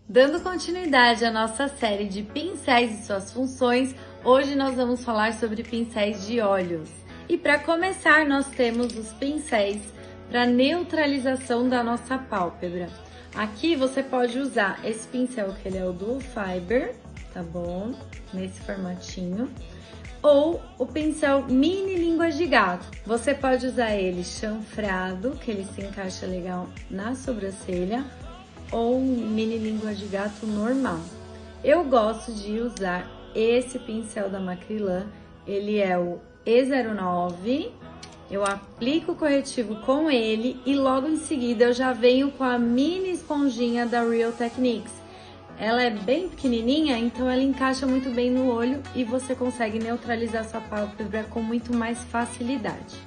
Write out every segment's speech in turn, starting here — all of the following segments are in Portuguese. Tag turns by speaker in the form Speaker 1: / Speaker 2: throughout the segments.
Speaker 1: Dando continuidade à nossa série de pincéis e suas funções, hoje nós vamos falar sobre pincéis de olhos. E para começar, nós temos os pincéis para neutralização da nossa pálpebra. Aqui você pode usar esse pincel que ele é o Dual Fiber, tá bom? Nesse formatinho. Ou o pincel mini língua de gato. Você pode usar ele chanfrado, que ele se encaixa legal na sobrancelha, ou mini língua de gato normal. Eu gosto de usar esse pincel da Macrylan, ele é o E09, eu aplico o corretivo com ele e logo em seguida eu já venho com a mini esponjinha da Real Techniques. Ela é bem pequenininha, então ela encaixa muito bem no olho e você consegue neutralizar sua pálpebra com muito mais facilidade.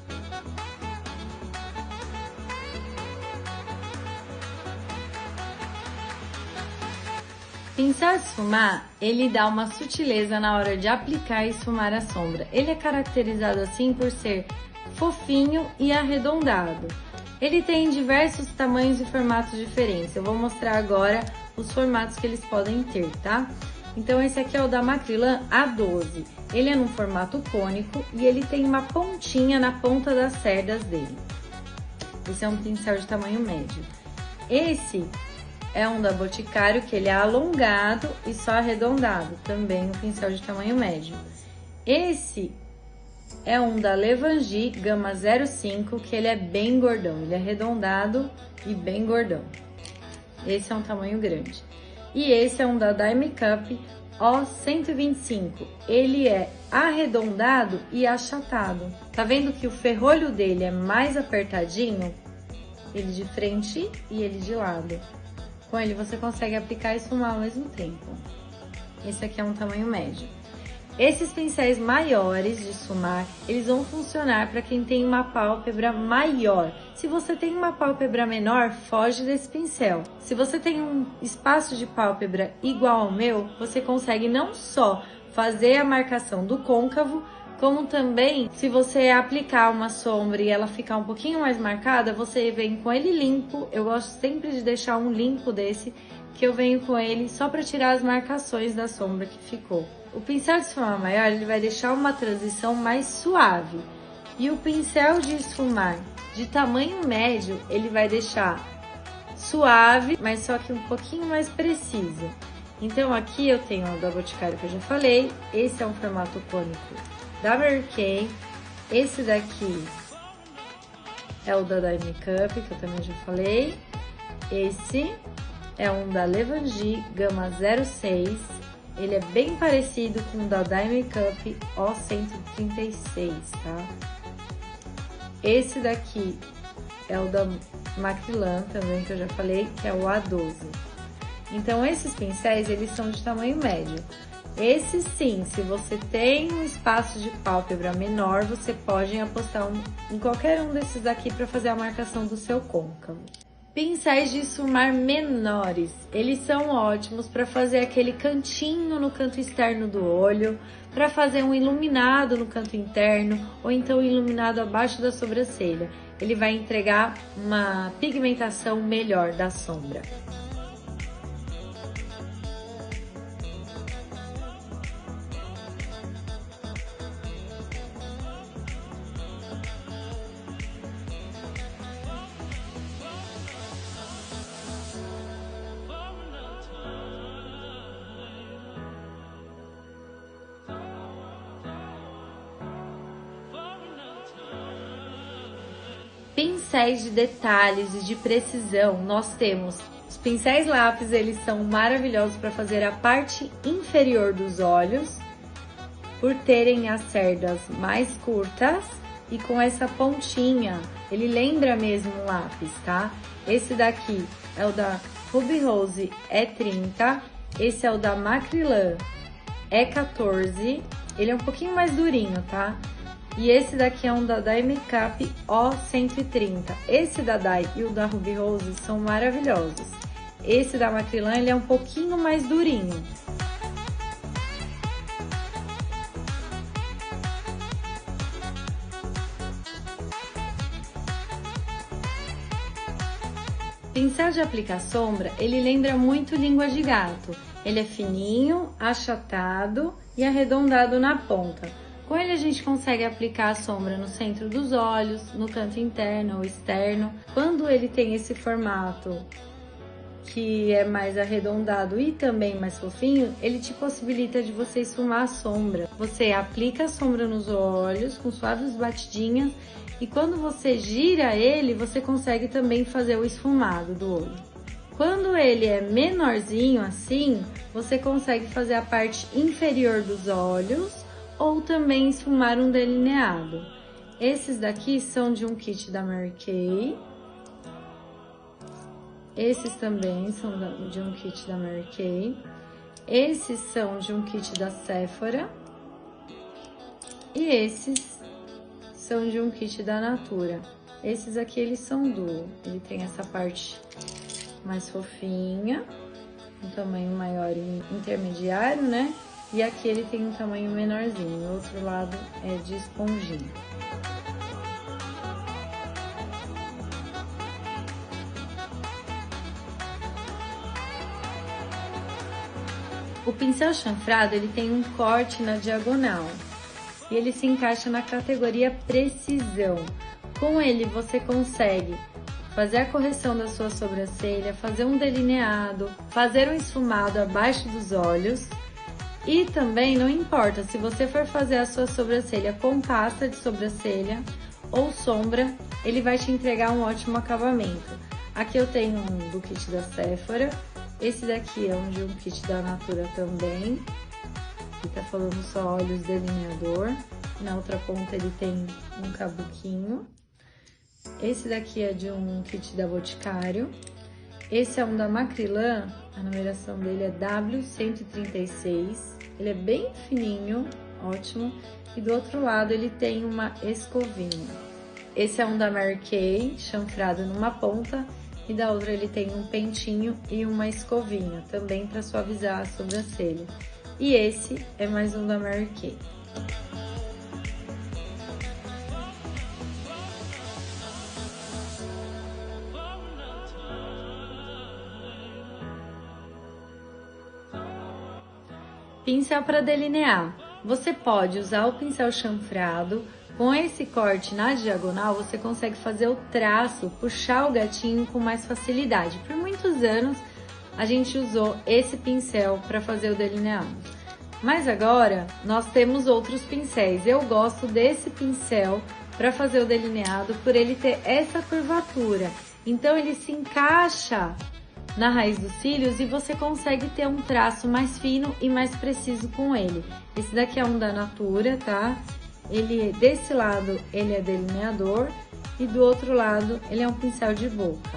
Speaker 1: Pincel de esfumar, ele dá uma sutileza na hora de aplicar e esfumar a sombra. Ele é caracterizado assim por ser fofinho e arredondado. Ele tem diversos tamanhos e formatos diferentes. Eu vou mostrar agora os formatos que eles podem ter, tá? Então esse aqui é o da Macrylan A12. Ele é num formato cônico e ele tem uma pontinha na ponta das cerdas dele. Esse é um pincel de tamanho médio. Esse é um da Boticário, que ele é alongado e só arredondado, também um pincel de tamanho médio. Esse é um da Levangie, gama 05, que ele é bem gordão, ele é arredondado e bem gordão. Esse é um tamanho grande. E esse é um da Dye Makeup O125, ele é arredondado e achatado. Tá vendo que o ferrolho dele é mais apertadinho? Ele de frente e ele de lado. Com ele você consegue aplicar e esfumar ao mesmo tempo. Esse aqui é um tamanho médio. Esses pincéis maiores de esfumar, eles vão funcionar para quem tem uma pálpebra maior. Se você tem uma pálpebra menor, foge desse pincel. Se você tem um espaço de pálpebra igual ao meu, você consegue não só fazer a marcação do côncavo, como também, se você aplicar uma sombra e ela ficar um pouquinho mais marcada, você vem com ele limpo. Eu gosto sempre de deixar um limpo desse, que eu venho com ele só para tirar as marcações da sombra que ficou. O pincel de esfumar maior, ele vai deixar uma transição mais suave. E o pincel de esfumar de tamanho médio, ele vai deixar suave, mas só que um pouquinho mais preciso. Então aqui eu tenho o da Boticário, que eu já falei. Esse é um formato cônico da Mary Kay. Esse daqui é o da Dye Makeup, que eu também já falei. Esse é um da Levangie, gama 06. Ele é bem parecido com o da Dye Makeup O136, tá? Esse daqui é o da Macrylan também, que eu já falei, que é o A12. Então, esses pincéis, eles são de tamanho médio. Esse sim, se você tem um espaço de pálpebra menor, você pode apostar em qualquer um desses aqui para fazer a marcação do seu côncavo. Pincéis de esfumar menores, eles são ótimos para fazer aquele cantinho no canto externo do olho, para fazer um iluminado no canto interno, ou então iluminado abaixo da sobrancelha. Ele vai entregar uma pigmentação melhor da sombra. Pincéis de detalhes e de precisão, nós temos os pincéis lápis, eles são maravilhosos para fazer a parte inferior dos olhos, por terem as cerdas mais curtas e com essa pontinha, ele lembra mesmo um lápis, tá? Esse daqui é o da Ruby Rose E30, esse é o da Macrylan E14, ele é um pouquinho mais durinho, tá? E esse daqui é um da Dye Makeup O130. Esse da Dye e o da Ruby Rose são maravilhosos. Esse da Macrylan, ele é um pouquinho mais durinho. pincel de aplicar sombra, ele lembra muito língua de gato. Ele é fininho, achatado e arredondado na ponta. Com ele a gente consegue aplicar a sombra no centro dos olhos, no canto interno ou externo. Quando ele tem esse formato que é mais arredondado e também mais fofinho, ele te possibilita de você esfumar a sombra. Você aplica a sombra nos olhos com suaves batidinhas e quando você gira ele, você consegue também fazer o esfumado do olho. Quando ele é menorzinho assim, você consegue fazer a parte inferior dos olhos ou também esfumar um delineado. Esses daqui são de um kit da Mary Kay. Esses também são de um kit da Mary Kay. Esses são de um kit da Sephora. E esses são de um kit da Natura. Esses aqui, eles são duo. Ele tem essa parte mais fofinha, um tamanho maior e intermediário, né? E aqui ele tem um tamanho menorzinho, o outro lado é de esponjinha. O pincel chanfrado, ele tem um corte na diagonal e ele se encaixa na categoria precisão. Com ele você consegue fazer a correção da sua sobrancelha, fazer um delineado, fazer um esfumado abaixo dos olhos e também não importa se você for fazer a sua sobrancelha com pasta de sobrancelha ou sombra, ele vai te entregar um ótimo acabamento. Aqui eu tenho um do kit da Sephora, esse daqui é um de um kit da Natura também, que tá falando só olhos delineador, na outra ponta ele tem um cabuquinho. Esse daqui é de um kit da Boticário. Esse é um da Macrylan, a numeração dele é W136. Ele é bem fininho, ótimo. E do outro lado ele tem uma escovinha. Esse é um da Mary Kay, chanfrado numa ponta. E da outra ele tem um pentinho e uma escovinha, também para suavizar a sobrancelha. E esse é mais um da Mary Kay. Pincel para delinear. Você pode usar o pincel chanfrado. Com esse corte na diagonal, você consegue fazer o traço, puxar o gatinho com mais facilidade. Por muitos anos, a gente usou esse pincel para fazer o delineado. Mas agora, nós temos outros pincéis. Eu gosto desse pincel para fazer o delineado, por ele ter essa curvatura. Então, ele se encaixa na raiz dos cílios e você consegue ter um traço mais fino e mais preciso com ele. Esse daqui é um da Natura, tá? Ele, desse lado, ele é delineador e do outro lado, ele é um pincel de boca.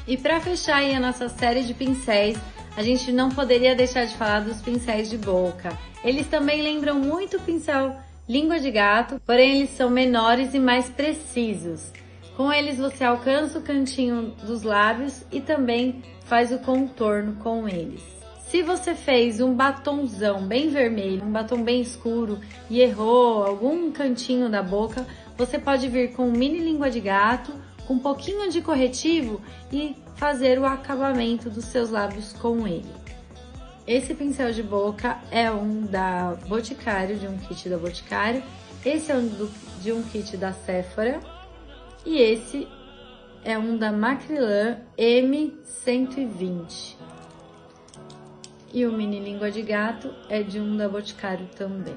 Speaker 1: E para fechar aí a nossa série de pincéis, a gente não poderia deixar de falar dos pincéis de boca. Eles também lembram muito o pincel língua de gato, porém eles são menores e mais precisos. Com eles você alcança o cantinho dos lábios e também faz o contorno com eles. Se você fez um batonzão bem vermelho, um batom bem escuro e errou algum cantinho da boca, você pode vir com um mini língua de gato, com um pouquinho de corretivo e fazer o acabamento dos seus lábios com ele. Esse pincel de boca é um da Boticário, de um kit da Boticário. Esse é um de um kit da Sephora. E esse é um da Macrylan M120. E o mini língua de gato é de um da Boticário também.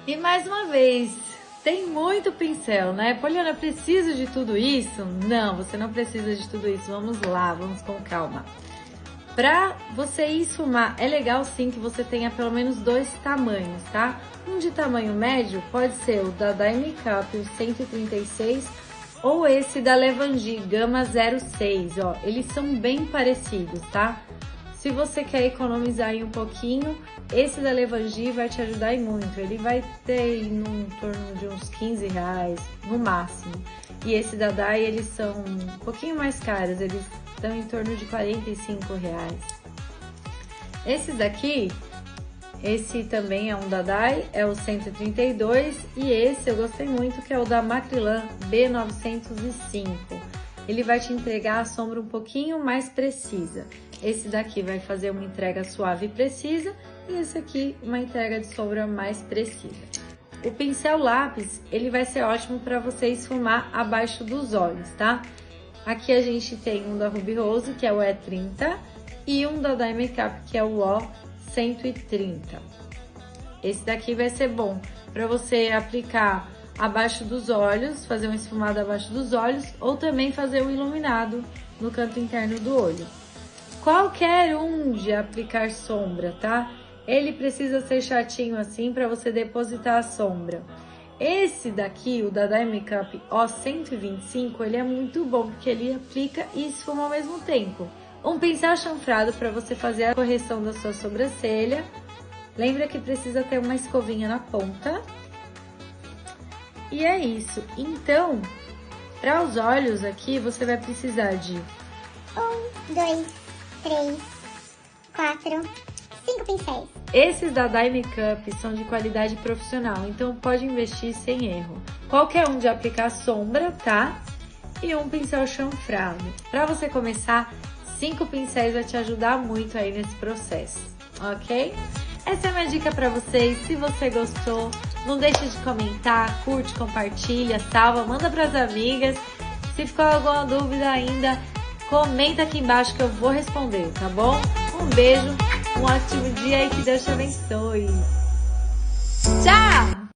Speaker 1: E mais uma vez, tem muito pincel, né? Poliana, preciso de tudo isso? Não, você não precisa de tudo isso. Vamos lá, vamos com calma. Pra você esfumar, é legal sim que você tenha pelo menos 2 tamanhos, tá? Um de tamanho médio pode ser o da Dye Makeup, o 136, ou esse da Levangie, Gama 06, ó. Eles são bem parecidos, tá? Se você quer economizar aí um pouquinho, esse da Levangie vai te ajudar e muito. Ele vai ter aí em torno de uns R$15 no máximo. E esse da Dai, eles são um pouquinho mais caros, eles estão em torno de R$45. Esses daqui, esse também é um da Dai, é o 132, e esse eu gostei muito, que é o da Macrilan B905. Ele vai te entregar a sombra um pouquinho mais precisa. Esse daqui vai fazer uma entrega suave e precisa, e esse aqui uma entrega de sombra mais precisa. O pincel lápis, ele vai ser ótimo para você esfumar abaixo dos olhos, tá? Aqui a gente tem um da Ruby Rose, que é o E30, e um da Dai Makeup, que é o O130. Esse daqui vai ser bom para você aplicar abaixo dos olhos, fazer um esfumado abaixo dos olhos, ou também fazer um iluminado no canto interno do olho. Qualquer um de aplicar sombra, tá? Ele precisa ser chatinho assim para você depositar a sombra. Esse daqui, o da Dai Makeup O125, ele é muito bom porque ele aplica e esfuma ao mesmo tempo. Um pincel chanfrado para você fazer a correção da sua sobrancelha. Lembra que precisa ter uma escovinha na ponta. E é isso. Então, para os olhos aqui, você vai precisar de
Speaker 2: 1, 2, 3, 4, 5 pincéis.
Speaker 1: Esses da Dai Makeup são de qualidade profissional, então pode investir sem erro. Qualquer um de aplicar sombra, tá? E um pincel chanfrado. Para você começar, 5 pincéis vai te ajudar muito aí nesse processo, ok? Essa é a minha dica para vocês. Se você gostou, não deixe de comentar, curte, compartilha, salva, manda para as amigas. Se ficou alguma dúvida ainda, comenta aqui embaixo que eu vou responder, tá bom? Um beijo, um ótimo dia e que Deus te abençoe. Tchau!